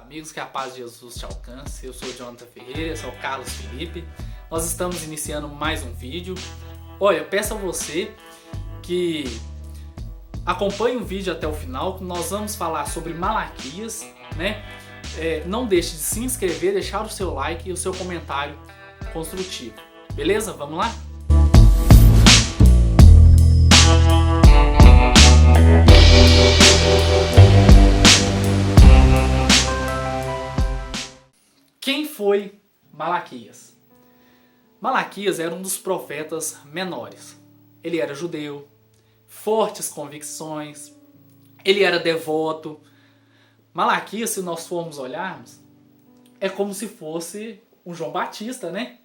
amigos, que a paz de Jesus te alcance. Eu sou o Jonathan Ferreira, eu sou o Carlos Felipe. Nós estamos iniciando mais um vídeo. Olha, eu peço a você que acompanhe o vídeo até o final, que nós vamos falar sobre Malaquias, né? Não deixe de se inscrever, deixar o seu like e o seu comentário construtivo. Beleza? Vamos lá? Quem foi Malaquias? Malaquias era um dos profetas menores. Ele era judeu, fortes convicções, ele era devoto. Malaquias, se nós formos olharmos, é como se fosse um João Batista, né?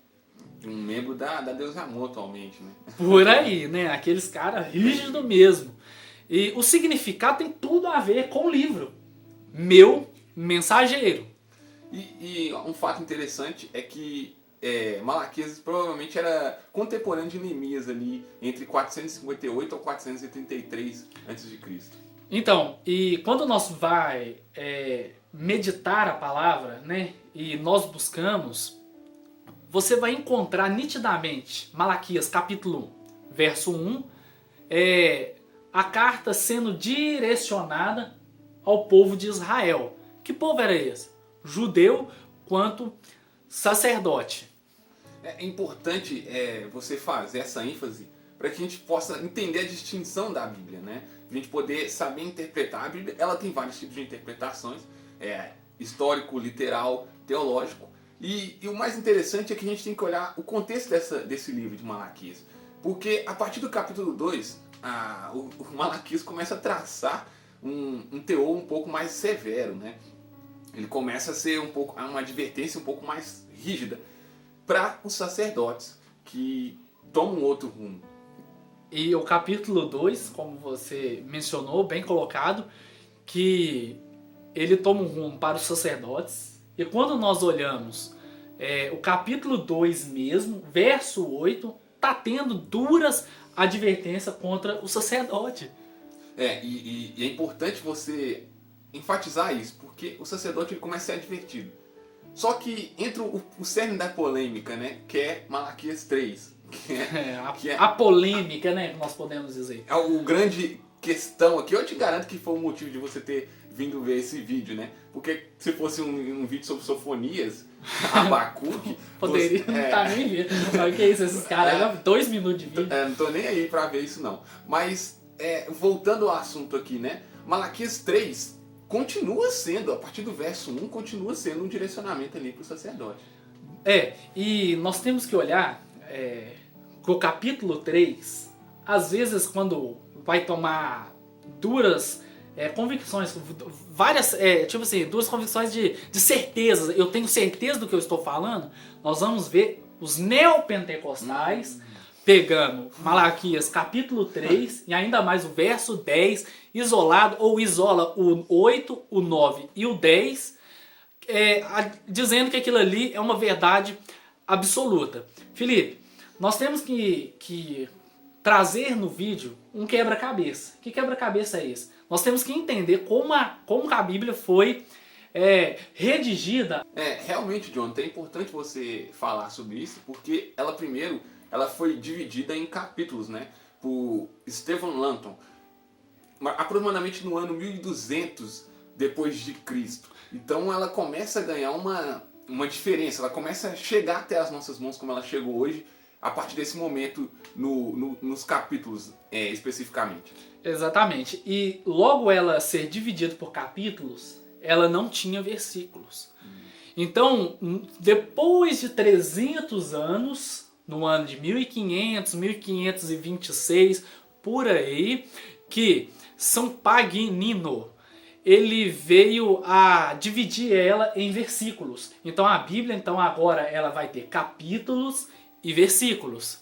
Um membro da Deus Amor atualmente, né? Por aí, né? Aqueles caras rígidos mesmo. E o significado tem tudo a ver com o livro. Meu Mensageiro. E um fato interessante é que Malaquias provavelmente era contemporâneo de Neemias ali, entre 458 ou 433 a.C. Então, e quando nós vai meditar a palavra, né? E nós buscamos, você vai encontrar nitidamente Malaquias capítulo 1, verso 1, a carta sendo direcionada ao povo de Israel. Que povo era esse? Judeu quanto sacerdote. É importante você fazer essa ênfase para que a gente possa entender a distinção da Bíblia, né? A gente poder saber interpretar. A Bíblia ela tem vários tipos de interpretações, histórico, literal, teológico. E o mais interessante é que a gente tem que olhar o contexto desse livro de Malaquias. Porque a partir do capítulo 2, o Malaquias começa a traçar um teor um pouco mais severo, né? Ele começa a ser uma advertência um pouco mais rígida para os sacerdotes que tomam outro rumo. E o capítulo 2, como você mencionou, bem colocado, que ele toma um rumo para os sacerdotes. E quando nós olhamos o capítulo 2 mesmo, verso 8, está tendo duras advertências contra o sacerdote. E é importante você enfatizar isso, porque o sacerdote ele começa a ser advertido. Só que entra o cerne da polêmica, né, que é Malaquias 3. A polêmica, né, que nós podemos dizer. É o grande questão aqui. Eu te garanto que foi o motivo de você ter vindo ver esse vídeo, né? Porque se fosse um vídeo sobre Sofonias, Abacuque... Poderia não estar nem vendo. Mas o que é isso? Esses caras, 2 minutos de vídeo. Não tô nem aí pra ver isso não. Mas, voltando ao assunto aqui, né? Malaquias 3... continua sendo, a partir do verso 1, continua sendo um direcionamento ali para o sacerdote. E nós temos que olhar que o capítulo 3, às vezes quando vai tomar duras convicções, várias, tipo assim, duas convicções de certeza, eu tenho certeza do que eu estou falando, nós vamos ver os neopentecostais pegando Malaquias capítulo 3 e ainda mais o verso 10 isolado, ou isola o 8, o 9 e o 10, dizendo que aquilo ali é uma verdade absoluta. Felipe, nós temos que trazer no vídeo um quebra-cabeça. Que quebra-cabeça é esse? Nós temos que entender como a Bíblia foi redigida. Realmente, Jonathan, é importante você falar sobre isso, porque ela foi dividida em capítulos, né, por Stephen Langton, aproximadamente no ano 1200 depois de Cristo. Então ela começa a ganhar uma diferença, ela começa a chegar até as nossas mãos como ela chegou hoje, a partir desse momento nos capítulos especificamente. Exatamente. E logo ela ser dividida por capítulos, ela não tinha versículos. Então, depois de 300 anos, no ano de 1500, 1526, por aí, que São Paganino, ele veio a dividir ela em versículos. Então a Bíblia, agora ela vai ter capítulos e versículos.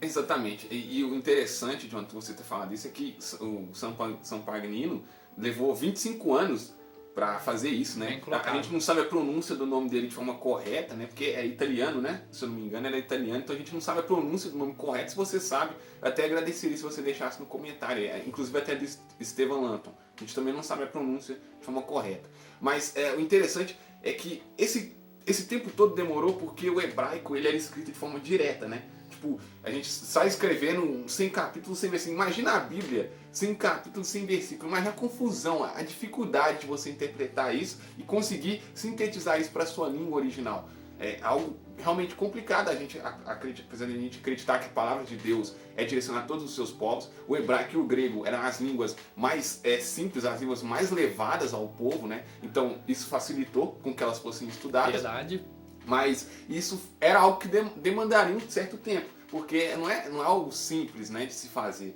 Exatamente. E o interessante, Jonathan, você ter falado isso, é que o São Paganino levou 25 anos para fazer isso, né? A gente não sabe a pronúncia do nome dele de forma correta, né? Porque é italiano, né? Se eu não me engano, ele é italiano, então a gente não sabe a pronúncia do nome correto. Se você sabe, eu até agradeceria se você deixasse no comentário. Inclusive até do Stephen Langton, A gente também não sabe a pronúncia de forma correta. Mas o interessante é que esse tempo todo demorou porque o hebraico ele era escrito de forma direta, né? Tipo, a gente sai escrevendo sem capítulo, sem versículo. Imagina a Bíblia sem capítulo, sem versículo. Imagina a confusão, a dificuldade de você interpretar isso e conseguir sintetizar isso para a sua língua original. É algo realmente complicado. A gente acredita, apesar de a gente acreditar que a palavra de Deus é direcionada a todos os seus povos, o hebraico e o grego eram as línguas mais simples, as línguas mais levadas ao povo, né? Então isso facilitou com que elas fossem estudadas. Verdade. Mas isso era algo que demandaria um certo tempo, porque não é algo simples, né, de se fazer.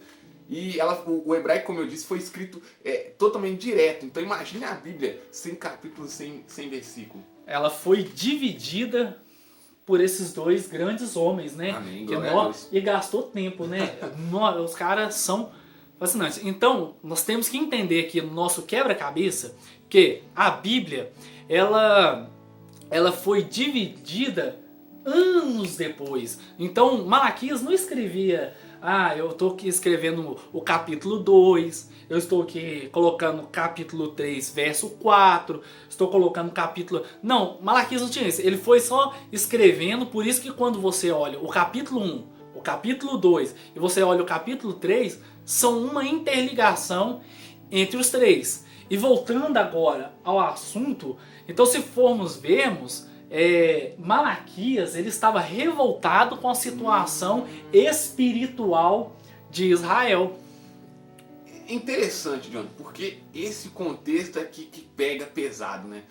E o hebraico, como eu disse, foi escrito totalmente direto. Então imagine a Bíblia sem capítulo, sem versículo. Ela foi dividida por esses dois grandes homens, né? Amém, E gastou tempo, né? Os caras são fascinantes. Então, nós temos que entender aqui no nosso quebra-cabeça que a Bíblia, ela foi dividida anos depois. Então, Malaquias não escrevia, eu estou aqui escrevendo o capítulo 2, eu estou aqui colocando capítulo 3, verso 4, estou colocando capítulo... Não, Malaquias não tinha isso. Ele foi só escrevendo, por isso que quando você olha o capítulo 1, o capítulo 2 e você olha o capítulo 3, são uma interligação entre os três. E voltando agora ao assunto, então se formos vermos, Malaquias ele estava revoltado com a situação espiritual de Israel. É interessante, John, porque esse contexto é que pega pesado, né?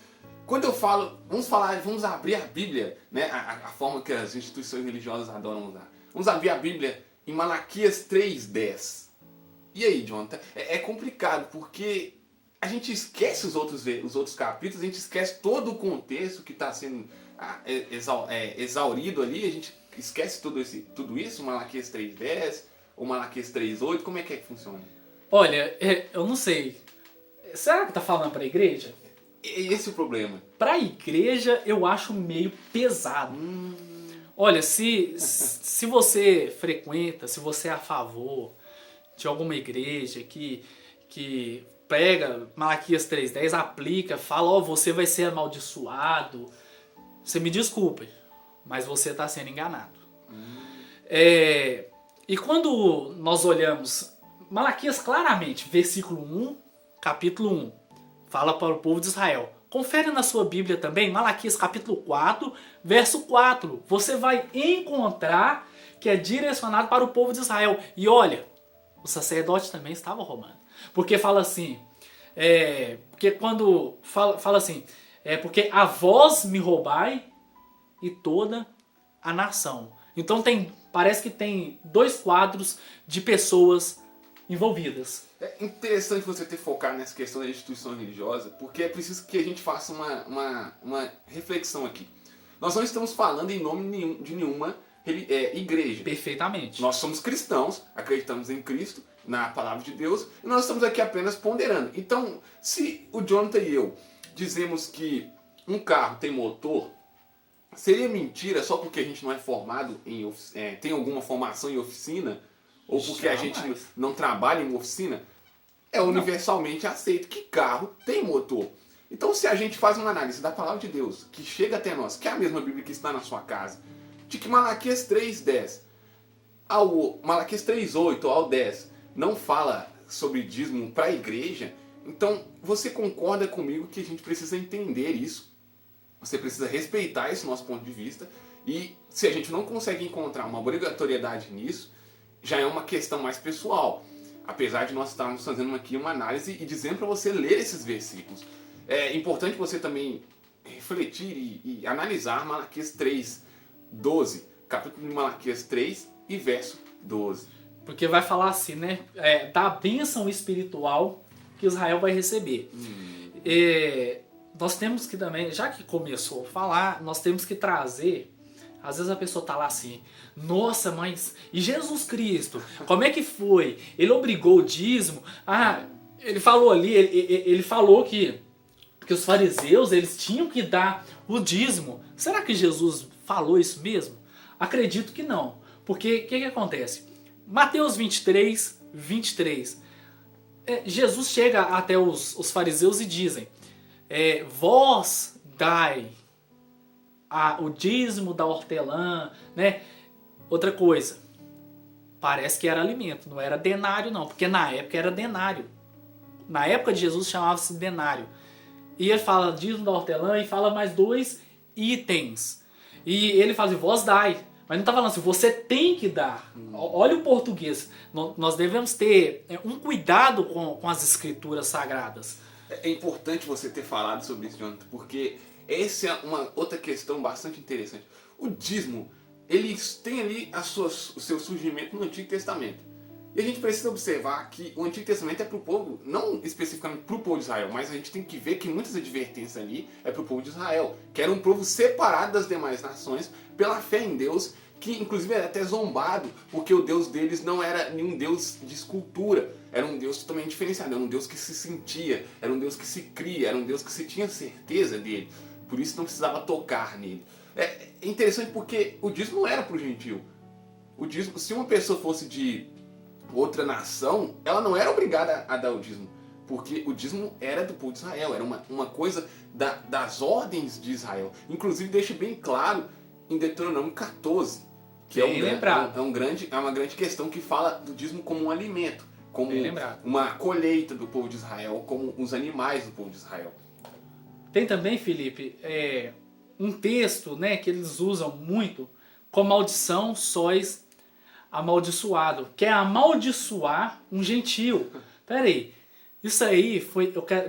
Quando eu falo, vamos abrir a Bíblia, né? A forma que as instituições religiosas adoram usar. Vamos abrir a Bíblia em Malaquias 3:10. E aí, John? É complicado, porque a gente esquece os outros capítulos, a gente esquece todo o contexto que está sendo exaurido ali, a gente esquece tudo isso, Malaquias 3:10 ou Malaquias 3:8, como é que funciona? Olha, eu não sei. Será que tá falando para a igreja? Esse é o problema. Para a igreja eu acho meio pesado. Olha, se você frequenta, se você é a favor de alguma igreja que pega Malaquias 3:10, aplica, fala, você vai ser amaldiçoado, você me desculpe, mas você está sendo enganado. E quando nós olhamos Malaquias claramente, versículo 1, capítulo 1, fala para o povo de Israel. Confere na sua Bíblia também, Malaquias capítulo 4, verso 4. Você vai encontrar que é direcionado para o povo de Israel. E olha, o sacerdote também estava roubando. Porque fala assim, porque quando fala assim, porque a vós me roubai e toda a nação. Então parece que tem dois quadros de pessoas envolvidas. É interessante você ter focado nessa questão da instituição religiosa, porque é preciso que a gente faça uma reflexão aqui. Nós não estamos falando em nome de nenhuma igreja. Perfeitamente. Nós somos cristãos, acreditamos em Cristo, na palavra de Deus, e nós estamos aqui apenas ponderando. Então, se o Jonathan e eu dizemos que um carro tem motor, seria mentira só porque a gente não é formado tem alguma formação em oficina, ou porque a gente não trabalha em uma oficina? É universalmente aceito que carro tem motor. Então, se a gente faz uma análise da palavra de Deus, que chega até nós, que é a mesma Bíblia que está na sua casa, de que Malaquias 3:10 Malaquias 3:8 ao 10 não fala sobre dízimo para a igreja, então você concorda comigo que a gente precisa entender isso, você precisa respeitar esse nosso ponto de vista, e se a gente não consegue encontrar uma obrigatoriedade nisso, já é uma questão mais pessoal, apesar de nós estarmos fazendo aqui uma análise e dizendo para você ler esses versículos. É importante você também refletir e analisar Malaquias 3:12, capítulo de Malaquias 3 e verso 12. Porque vai falar assim, né? Da bênção espiritual que Israel vai receber. Nós temos que também, já que começou a falar, nós temos que trazer. Às vezes a pessoa tá lá assim, nossa, mas e Jesus Cristo? Como é que foi? Ele obrigou o dízimo? Ele falou ali, ele falou que os fariseus eles tinham que dar o dízimo. Será que Jesus falou isso mesmo? Acredito que não. Porque o que acontece? Mateus 23:23. Jesus chega até os fariseus e dizem, vós dai o dízimo da hortelã, né? Outra coisa, parece que era alimento, não era denário não, porque na época era denário. Na época de Jesus chamava-se denário. E ele fala dízimo da hortelã e fala mais 2 itens. E ele fala assim, vós dai. Mas não está falando assim, você tem que dar. Olha o português. Nós devemos ter um cuidado com as escrituras sagradas. É importante você ter falado sobre isso, Jonathan, porque essa é uma outra questão bastante interessante. O dízimo, ele tem ali o seu surgimento no Antigo Testamento. E a gente precisa observar que o Antigo Testamento é para o povo, não especificamente para o povo de Israel, mas a gente tem que ver que muitas advertências ali é para o povo de Israel, que era um povo separado das demais nações pela fé em Deus, que inclusive era até zombado, porque o Deus deles não era nenhum Deus de escultura, era um Deus totalmente diferenciado, era um Deus que se sentia, era um Deus que se cria, era um Deus que se tinha certeza dele, por isso não precisava tocar nele. É interessante porque o dízimo não era para o gentio. O dízimo, se uma pessoa fosse de outra nação, ela não era obrigada a dar o dízimo, porque o dízimo era do povo de Israel, era uma coisa das ordens de Israel. Inclusive deixa bem claro em Deuteronômio 14, que é uma grande questão que fala do dízimo como um alimento, como uma colheita do povo de Israel, como os animais do povo de Israel. Tem também, Felipe, um texto, né, que eles usam muito, com maldição sois amaldiçoado, que é amaldiçoar um gentio. Pera aí, isso aí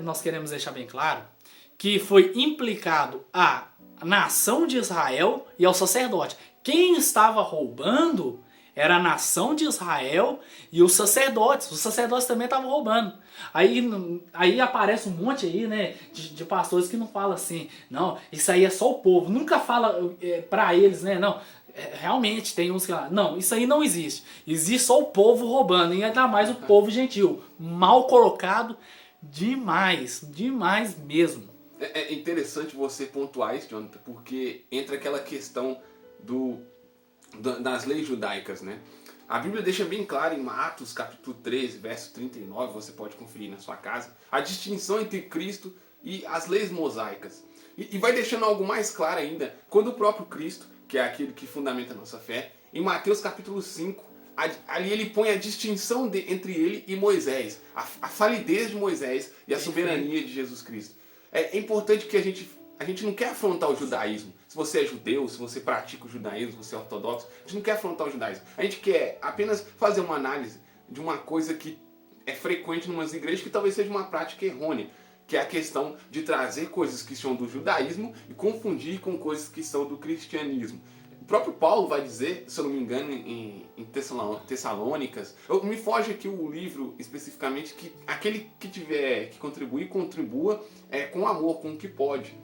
nós queremos deixar bem claro que foi implicado a nação de Israel e ao sacerdote. Quem estava roubando era a nação de Israel e os sacerdotes. Os sacerdotes também estavam roubando. Aí aparece um monte aí, né, de pastores que não falam assim, não, isso aí é só o povo. Nunca fala para eles, né, não. Realmente tem uns que falam, não, isso aí não existe. Existe só o povo roubando, e ainda mais o povo gentil. Mal colocado demais, demais mesmo. É interessante você pontuar isso, Jonathan, porque entra aquela questão das leis judaicas, né? A Bíblia deixa bem claro em Atos capítulo 13, verso 39, você pode conferir na sua casa, a distinção entre Cristo e as leis mosaicas. E vai deixando algo mais claro ainda, quando o próprio Cristo, que é aquele que fundamenta a nossa fé, em Mateus capítulo 5, ali ele põe a distinção entre ele e Moisés, a validez de Moisés e a soberania de Jesus Cristo. É importante que a gente não quer afrontar o judaísmo. Se você é judeu, se você pratica o judaísmo, se você é ortodoxo, a gente não quer afrontar o judaísmo. A gente quer apenas fazer uma análise de uma coisa que é frequente em umas igrejas, que talvez seja uma prática errônea, que é a questão de trazer coisas que são do judaísmo e confundir com coisas que são do cristianismo. O próprio Paulo vai dizer, se eu não me engano, em Tessalônicas, me foge aqui o livro especificamente, que aquele que tiver que contribuir, contribua com amor, com o que pode.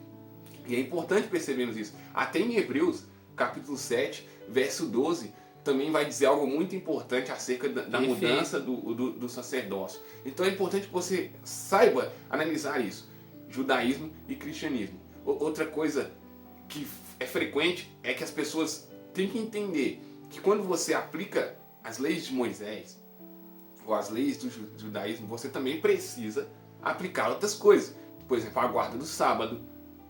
E é importante percebermos isso. Até em Hebreus, capítulo 7, verso 12, também vai dizer algo muito importante acerca da mudança do sacerdócio. Então é importante que você saiba analisar isso. Judaísmo e cristianismo. Outra coisa que é frequente é que as pessoas têm que entender que quando você aplica as leis de Moisés ou as leis do judaísmo, você também precisa aplicar outras coisas. Por exemplo, a guarda do sábado,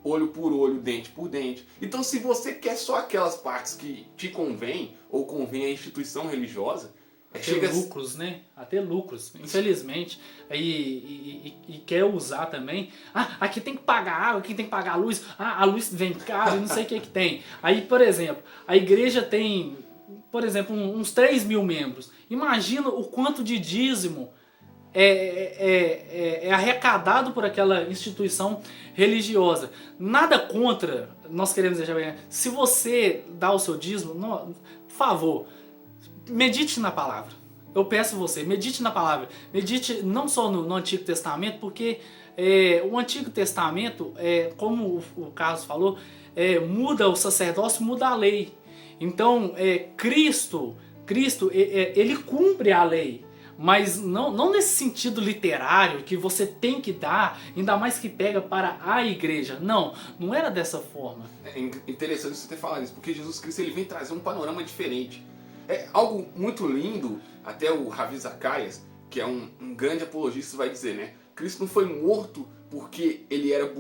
olho por olho, dente por dente. Então, se você quer só aquelas partes que te convém ou convém à instituição religiosa, Até lucros, né? Até lucros, infelizmente. E quer usar também. Ah, aqui tem que pagar água, aqui tem que pagar a luz. Ah, a luz vem cara, não sei o que tem. Aí, por exemplo, a igreja tem, por exemplo, uns 3 mil membros. Imagina o quanto de dízimo é arrecadado por aquela instituição religiosa. Nada contra, nós queremos deixar bem. Se você dá o seu dízimo, não, por favor, medite na palavra. Eu peço você, medite na palavra. Medite não só no Antigo Testamento, porque o Antigo Testamento, como o Carlos falou, muda o sacerdócio, muda a lei. Então, Cristo, ele cumpre a lei. Mas não nesse sentido literário, que você tem que dar, ainda mais que pega para a igreja. Não era dessa forma. É interessante você ter falado isso, porque Jesus Cristo ele vem trazer um panorama diferente. É algo muito lindo, até o Ravi Zacarias, que é um grande apologista, vai dizer, né? Cristo não foi morto porque ele era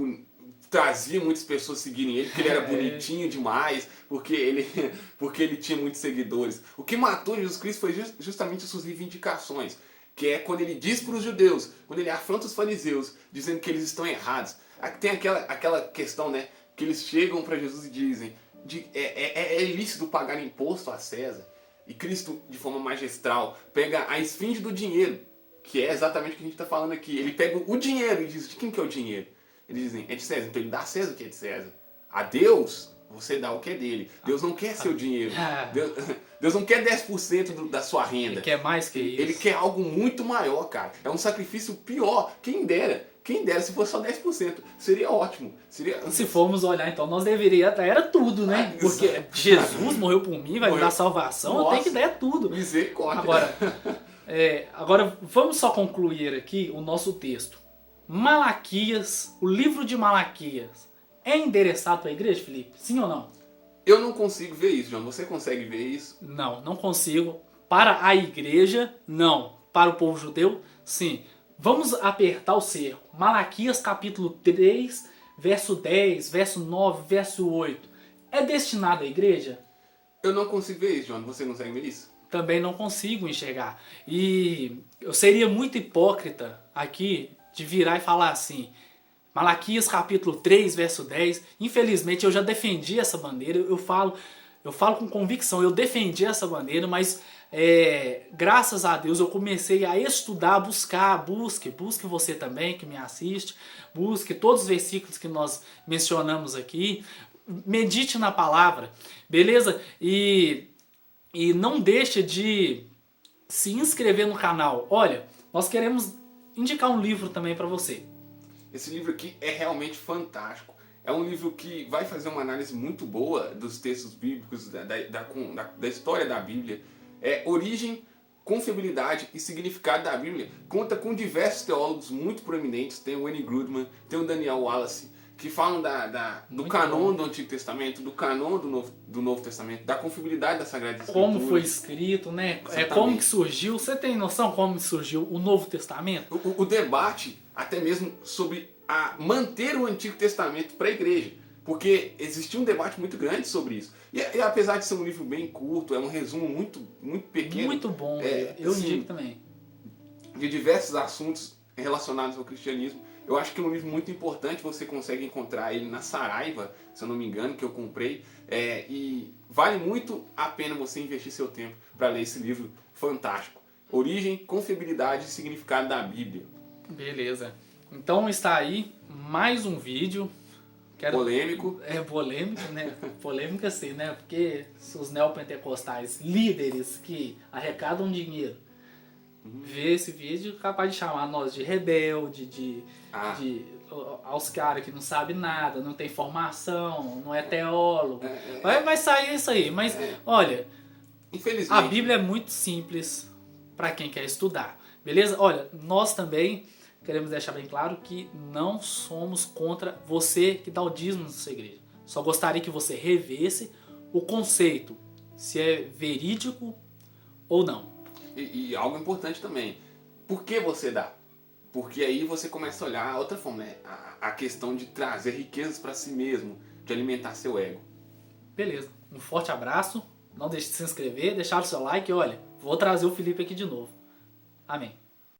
trazia muitas pessoas seguirem ele, porque ele era bonitinho demais, porque ele tinha muitos seguidores. O que matou Jesus Cristo foi justamente as suas reivindicações, que é quando ele diz para os judeus, quando ele afronta os fariseus, dizendo que eles estão errados. Tem aquela questão, né, que eles chegam para Jesus e dizem, é ilícito pagar imposto a César. E Cristo, de forma magistral, pega a esfinge do dinheiro, que é exatamente o que a gente está falando aqui. Ele pega o dinheiro e diz, de quem que é o dinheiro? Eles dizem, é de César. Então ele dá a César o que é de César. A Deus, você dá o que é dele. Deus não quer seu dinheiro. Deus não quer 10% da sua renda. Ele quer mais que isso. Ele quer algo muito maior, cara. É um sacrifício pior. Quem dera se fosse só 10%. Seria ótimo. Se formos olhar, então, nós deveríamos dar era tudo, né? Porque Jesus morreu por mim, vai me dar salvação, eu tenho que dar tudo. Misericórdia. Agora, vamos só concluir aqui o nosso texto. Malaquias, o livro de Malaquias, é endereçado para a igreja, Felipe? Sim ou não? Eu não consigo ver isso, João. Você consegue ver isso? Não consigo. Para a igreja, não. Para o povo judeu, sim. Vamos apertar o cerco. Malaquias capítulo 3, verso 10, verso 9, verso 8. É destinado à igreja? Eu não consigo ver isso, João. Você consegue ver isso? Também não consigo enxergar. E eu seria muito hipócrita aqui de virar e falar assim, Malaquias capítulo 3, verso 10, infelizmente eu já defendi essa bandeira, eu falo com convicção, eu defendi essa bandeira, mas graças a Deus eu comecei a estudar, busque você também que me assiste, busque todos os versículos que nós mencionamos aqui, medite na palavra, beleza? E não deixe de se inscrever no canal. Olha, nós queremos indicar um livro também para você. Esse livro aqui é realmente fantástico. É um livro que vai fazer uma análise muito boa dos textos bíblicos, da história da Bíblia. Origem, confiabilidade e significado da Bíblia. Conta com diversos teólogos muito proeminentes. Tem o Wayne Grudem, tem o Daniel Wallace, que falam do canon do Antigo Testamento, do canon do Novo Testamento, da confiabilidade da Sagrada Escritura. Como foi escrito, né? Como que surgiu. Você tem noção como surgiu o Novo Testamento? O debate, até mesmo sobre manter o Antigo Testamento para a igreja. Porque existia um debate muito grande sobre isso. E apesar de ser um livro bem curto, é um resumo muito, muito pequeno. Muito bom, eu indico também. De diversos assuntos relacionados ao cristianismo. Eu acho que é um livro muito importante, você consegue encontrar ele na Saraiva, se eu não me engano, que eu comprei. E vale muito a pena você investir seu tempo para ler esse livro fantástico. Origem, confiabilidade e significado da Bíblia. Beleza. Então está aí mais um vídeo. Polêmico. Polêmico, né? Polêmica sim, né? Porque os neopentecostais, líderes que arrecadam dinheiro, ver esse vídeo capaz de chamar nós de rebelde, aos caras que não sabem nada, não tem formação, não é teólogo. Vai sair isso aí. Mas, olha, infelizmente, a Bíblia é muito simples para quem quer estudar. Beleza? Olha, nós também queremos deixar bem claro que não somos contra você que dá o dízimo na sua igreja. Só gostaria que você revesse o conceito, se é verídico ou não. E algo importante também, por que você dá? Porque aí você começa a olhar a outra forma, né? A questão de trazer riquezas para si mesmo, de alimentar seu ego. Beleza, um forte abraço, não deixe de se inscrever, deixar o seu like e olha, vou trazer o Felipe aqui de novo. Amém.